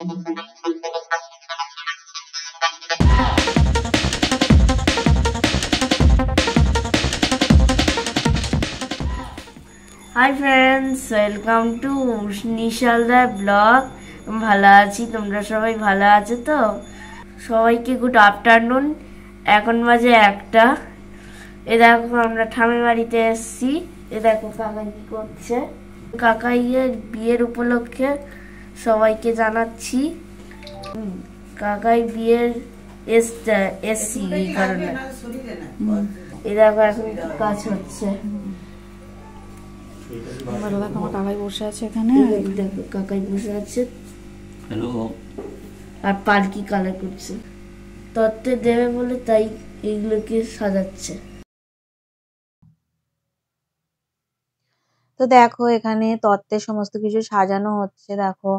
High friends, welcome to নিশালদার blog. ভালো আছি, তোমরা সবাই ভালো আছো তো? সবাইকে গুড আফটারনুন। এখন বাজে 1টা। এ দেখো আমরা ঠামের বাড়িতে এসছি। এ দেখো কাকাই কি করছে। কাকাইয়ের বিয়ের উপলক্ষে সবাইকে জানাচ্ছি। কাকাই বিয়ের এসছি এই কারণে। এ দেখো এখন কাজ হচ্ছে। কাকাই বসে আছে এখানে, দেখো কাকাই বসে আছে। হ্যালো। আর পালকি কালার করছে, তত্ত্বে দেবে বলে তাই এইগুলোকে সাজাচ্ছে। তো দেখো এখানে তত্ত্বের সমস্ত কিছু সাজানো হচ্ছে। দেখো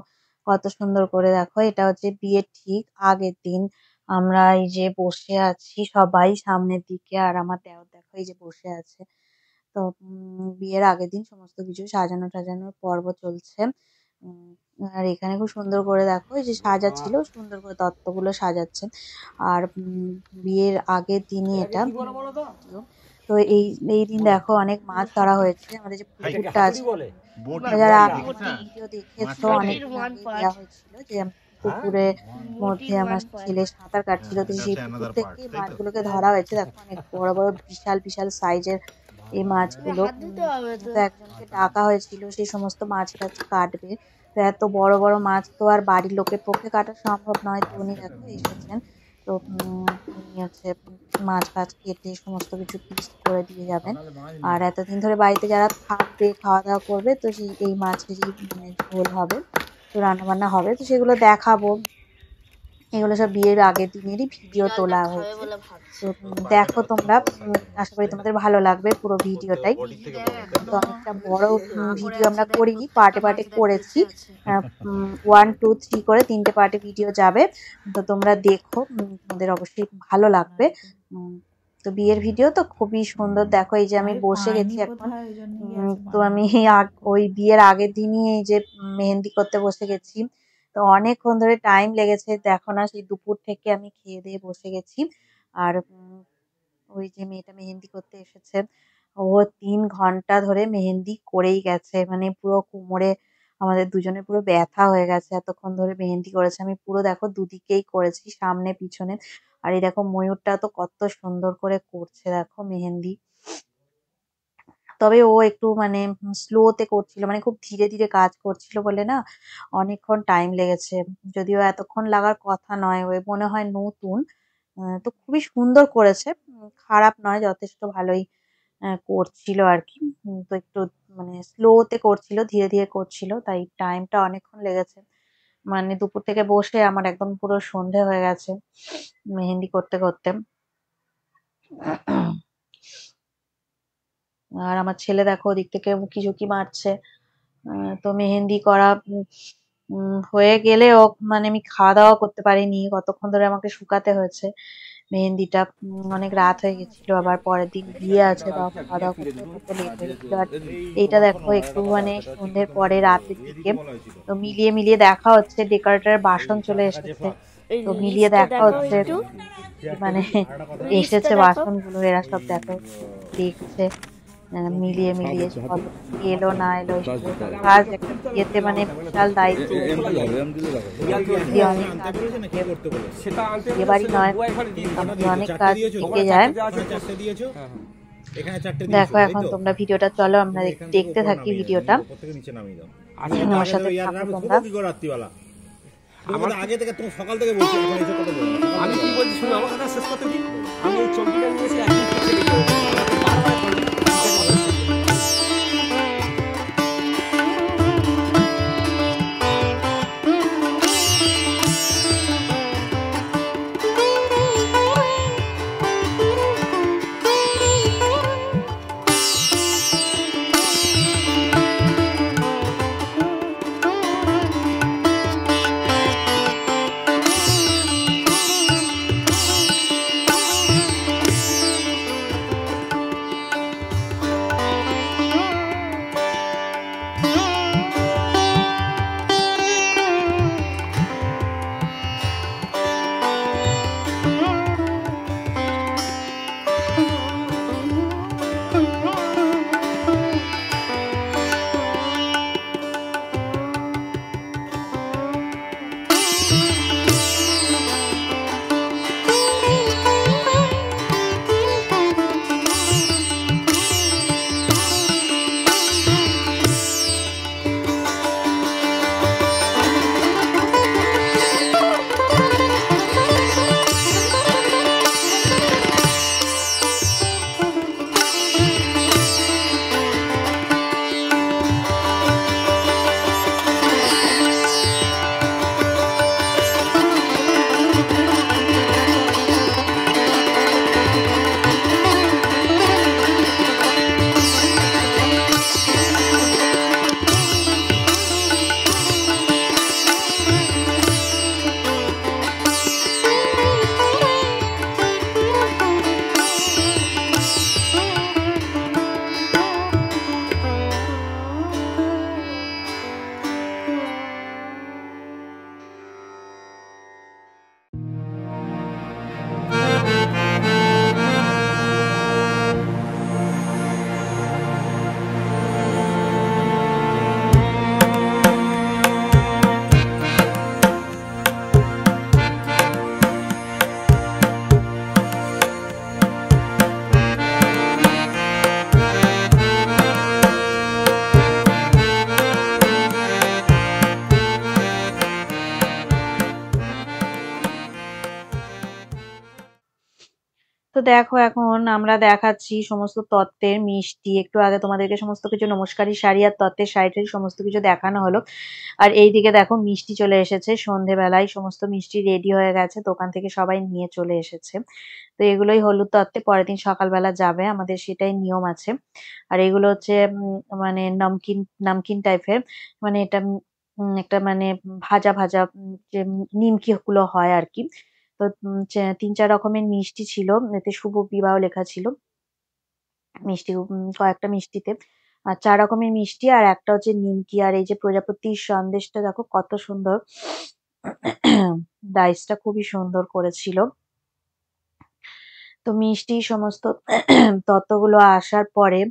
কত সুন্দর করে। দেখো এটা হচ্ছে বিয়ের ঠিক আগের দিন। আমরা এই যে বসে আছি সবাই সামনের দিকে, আর আমার দেওর দেখো এই যে বসে আছে। তো বিয়ের আগের দিন সমস্ত কিছু সাজানো টাজানোর পর্ব চলছে। আর এখানে খুব সুন্দর করে দেখো এই যে সাজাচ্ছিল, সুন্দর করে তত্ত্বগুলো সাজাচ্ছে। আর বিয়ের আগের দিনই এটা ভিডিও। তো এই দিন দেখো অনেক মাছ ধরা হয়েছে। আমাদের যে পুকুরটা আছে, যারা আগে ভিডিও দেখেছো অনেক দেওয়া হয়েছিল যে পুকুরে মধ্যে আমার ছেলে সাঁতার কাটছিল, তো সেই পুকুর থেকে মাছগুলোকে ধরা হয়েছে। দেখো অনেক বড় বড় বিশাল বিশাল সাইজের এই মাছগুলো। তো একজনকে ডাকা হয়েছিল সেই সমস্ত মাছ টাছ কাটবে। তো এত বড় বড় মাছ তো আর বাড়ির লোকের পক্ষে কাটা সম্ভব নয়, তো উনি দেখো এসেছেন। তো উনি হচ্ছে মাছ ফাছ কেটে সমস্ত কিছু পিস করে দিয়ে যাবেন। আর এতদিন ধরে বাড়িতে যারা থাকবে খাওয়া দাওয়া করবে, তো সেই এই মাছেরই মানে ঝোল হবে, তো রান্না বান্না হবে, তো সেগুলো দেখাবো। এগুলো সব বিয়ের আগের দিনেরই ভিডিও তোলা হয়েছে। তো দেখো তোমরা, আশা করি তোমাদের ভালো লাগবে পুরো ভিডিওটাই। তো অনেকটা বড় ভিডিও আমরা করিনি, পার্টে পার্টে করেছি। 1, 2, 3 করে 3টে পার্টে ভিডিও যাবে। তো তোমরা দেখো, তোমাদের অবশ্যই ভালো লাগবে। তো বিয়ের ভিডিও তো খুবই সুন্দর। দেখো এই যে আমি বসে গেছি এখন। তো আমি ওই বিয়ের আগের দিনই এই যে মেহেন্দি করতে বসে গেছি। তো অনেকক্ষণ ধরে টাইম লেগেছে, দেখো না, সেই দুপুর থেকে আমি খেয়ে দিয়ে বসে গেছি। আর ওই যে মেয়েটা মেহেন্দি করতে এসেছে, ও 3 ঘন্টা ধরে মেহেন্দি করেই গেছে। মানে পুরো কোমরে আমাদের দুজনের পুরো ব্যথা হয়ে গেছে, এতক্ষণ ধরে মেহেন্দি করেছে। আমি পুরো দেখো দুদিকেই করেছি, সামনে পিছনে। আর এই দেখো ময়ূরটা তো কত সুন্দর করে করছে দেখো মেহেন্দি। তবে ও একটু মানে স্লোতে করছিল, মানে খুব ধীরে ধীরে কাজ করছিল বলে না অনেকক্ষণ টাইম লেগেছে। যদিও এতক্ষণ লাগার কথা নয়, ওই মনে হয় নতুন। তো খুবই সুন্দর করেছে, খারাপ নয়, যথেষ্ট ভালোই করছিল আর কি। তো একটু মানে স্লোতে করছিল, ধীরে ধীরে করছিল, তাই টাইমটা অনেকক্ষণ লেগেছে। মানে দুপুর থেকে বসে আমার একদম পুরো সন্ধে হয়ে গেছে মেহেন্দি করতে করতে। আর আমার ছেলে দেখো ওদিক থেকে উকি ঝুঁকি মারছে। তো মেহেন্দি করা হয়ে গেলে ও মানে আমি খাওয়া দাওয়া করতে পারিনি, কতক্ষণ ধরে আমাকে শুকাতে হয়েছে মেহেন্দিটা। অনেক রাত হয়ে গেছিল, আবার পরের দিন বিয়ে আছে, তাও খাওয়া দাওয়া করতে করতে লেট হয়ে গেছিল। আর এইটা দেখো একটু মানে সন্ধ্যের পরে রাতের দিকে। তো মিলিয়ে মিলিয়ে দেখা হচ্ছে, ডেকোরেটরের বাসন চলে এসেছে। তো মিলিয়ে দেখা হচ্ছে মানে এসেছে বাসনগুলো, এরা সব দেখো দেখছে মিলিয়ে মিলিয়ে কত কি এলো না এলো। কাজ একটা বিয়েতে মানে বিশাল দায়িত্ব, অনেক কাজ বিয়ে বাড়ি নয়, অনেক কাজ থেকে যায়। দেখো এখন তোমরা ভিডিওটা চলো আমরা দেখতে থাকি ভিডিওটা, আমার সাথে থাকো তোমরা। আগে থেকে তুমি সকাল থেকে বলছি, আমি কি বলছি শুনো, আমার কথা শেষ করতে দিন। আমি এই চমকিটা নিয়েছি একদিন দেখো এখন আমরা দেখাচ্ছি সমস্ত তত্ত্বের মিষ্টি। একটু আগে তোমাদেরকে সমস্ত কিছু নমস্কারী শাড়ি আর তত্ত্বের শাড়িটারি সমস্ত কিছু দেখানো হলো। আর এইদিকে দেখো মিষ্টি চলে এসেছে, সন্ধেবেলায় সমস্ত মিষ্টি রেডি হয়ে গেছে, দোকান থেকে সবাই নিয়ে চলে এসেছে। তো এগুলোই হলুদ তত্ত্বে পরের দিন সকালবেলা যাবে, আমাদের সেটাই নিয়ম আছে। আর এগুলো হচ্ছে মানে নমকিন নমকিন টাইপের, মানে এটা একটা মানে ভাজা ভাজা যে নিমকি গুলো হয় আর কি। তো ৩-৪ রকমের মিষ্টি ছিল, এতে শুভ বিবাহ লেখা ছিল মিষ্টি, কয়েকটা মিষ্টিতে। আর ৪ রকমের মিষ্টি আর একটা হচ্ছে নিমকি। আর এই যে প্রজাপতির সন্দেশটা দেখো কত সুন্দর, ডাইসটা খুবই সুন্দর করেছিল। তো মিষ্টি সমস্ত তত্ত্বগুলো আসার পরে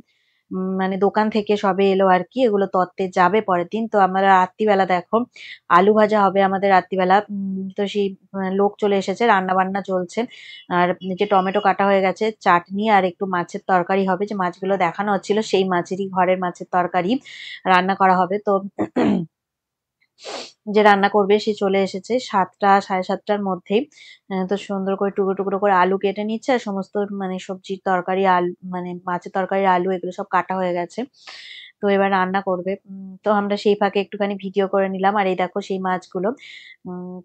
মানে দোকান থেকে সবে এলো আর কি, এগুলো তত্ত্বে যাবে পরের দিন। তো আমরা রাত্রিবেলা দেখো আলু ভাজা হবে আমাদের রাত্রিবেলা। তো সেই লোক চলে এসেছে, রান্না বান্না চলছে। আর যে টমেটো কাটা হয়ে গেছে, চাটনি আর একটু মাছের তরকারি হবে, যে মাছগুলো দেখানো হচ্ছিল সেই মাছেরই, ঘরের মাছের তরকারি রান্না করা হবে। তো যে রান্না করবে সে চলে এসেছে ৭টা ৭:৩০টার মধ্যেই। তো সুন্দর করে টুকরো টুকরো করে আলু কেটে নিচ্ছে, আর সমস্ত মানে সবজির তরকারি, আলু মানে মাছের তরকারি, আলু এগুলো সব কাটা হয়ে গেছে। তো এবার রান্না করবে। তো আমরা সেই ফাঁকে একটুখানি ভিডিও করে নিলাম। আর এই দেখো সেই মাছগুলো।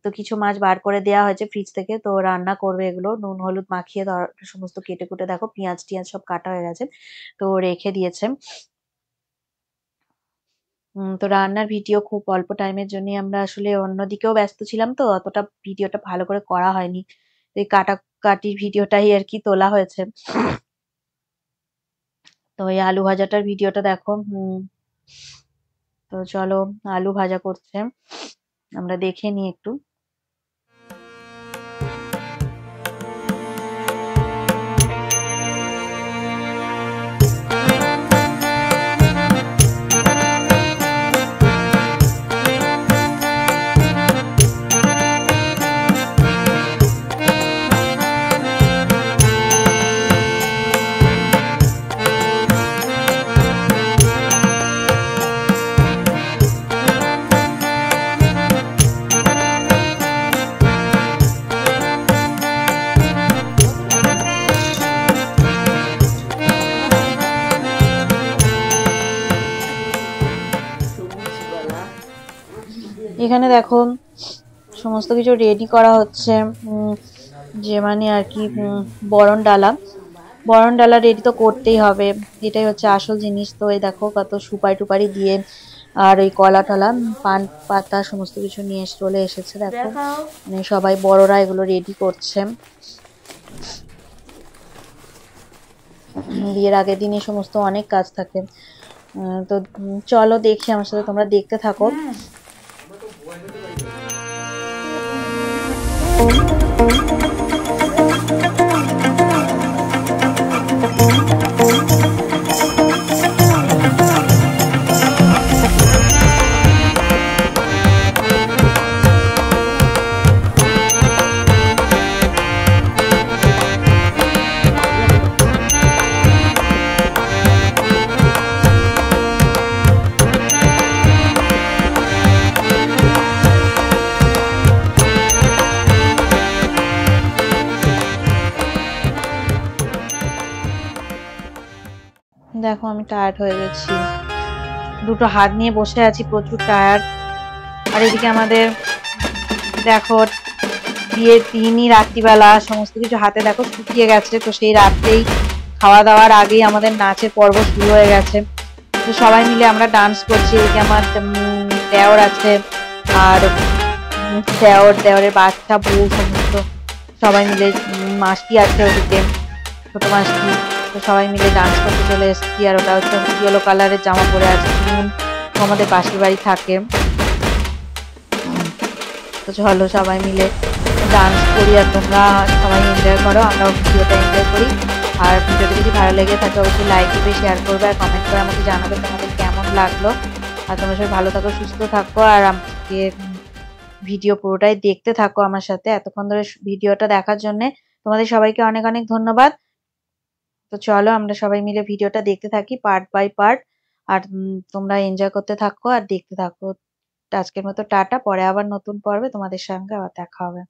তো কিছু মাছ বার করে দেওয়া হয়েছে ফ্রিজ থেকে, তো রান্না করবে এগুলো নুন হলুদ মাখিয়ে সমস্ত কেটে কুটে দেখো পেঁয়াজ টিয়াজ সব কাটা হয়ে গেছে, তো রেখে দিয়েছে। তো রান্নার ভিডিও খুব অল্প টাইমের জন্যই আমরা আসলে অন্যদিকেও ব্যস্ত ছিলাম, তো অতটা ভিডিওটা ভালো করে করা হয়নি। এই কাটাকাটির ভিডিওটাই আর কি তোলা হয়েছে। তো এই আলু ভাজাটার ভিডিওটা দেখো। তো চলো, আলু ভাজা করছে, আমরা দেখে নিই একটু। এখানে দেখো সমস্ত কিছু রেডি করা হচ্ছে, যে মানে আর কি বরণ ডালা রেডি তো করতেই হবে, এটাই হচ্ছে আসল জিনিস। তো এই দেখো কত সুপারি টুপারি দিয়ে আর ওই কলা টলা পান পাতা সমস্ত কিছু নিয়ে চলে এসেছে। দেখো মানে সবাই বড়রা এগুলো রেডি করছে। বিয়ের আগের দিন এই সমস্ত অনেক কাজ থাকে। তো চলো দেখি, আমার সাথে তোমরা দেখতে থাকো। দেখো আমি টায়ার্ড হয়ে গেছি, দুটো হাত নিয়ে বসে আছি, প্রচুর টায়ার্ড। আর এদিকে আমাদের দেখো বিয়ের দিনই রাত্রিবেলা সমস্ত কিছু হাতে দেখো শুকিয়ে গেছে। তো সেই রাত্রেই খাওয়া দাওয়ার আগেই আমাদের নাচের পর্ব শুরু হয়ে গেছে। তো সবাই মিলে আমরা ডান্স করছি। এদিকে আমার দেওর আছে, আর দেওরের বাচ্চা বউ সমস্ত সবাই মিলে, মাসি আছে ওদিকে, ছোট মাসি। তো সবাই মিলে ডান্স করতে চলে এসেছি। আর ওটা হচ্ছে ইয়েলো কালারের জামা পরে আছে, আমাদের পাশের বাড়ি থাকে। তো চলো সবাই মিলে ডান্স করি, আর তোমরা সবাই এনজয় করো, আমরাও ভিডিওটা এনজয় করি। আর ভিডিওটা যদি ভালো লেগে থাকে অবশ্যই লাইক দিবে, শেয়ার করবে, আর কমেন্ট করে আমাকে জানাবে তোমাদের কেমন লাগলো। আর তোমরা সবাই ভালো থাকো, সুস্থ থাকো, আর আমাকে ভিডিও পুরোটাই দেখতে থাকো আমার সাথে। এতক্ষণ ধরে ভিডিওটা দেখার জন্য তোমাদের সবাইকে অনেক অনেক ধন্যবাদ। তো চলো আমরা সবাই মিলে ভিডিওটা দেখতে থাকি পার্ট বাই পার্ট। আর তোমরা এনজয় করতে থাকো আর দেখতে থাকো। আজকের মতো টাটা, পরে আবার নতুন পর্বে তোমাদের সঙ্গে আবার দেখা হবে।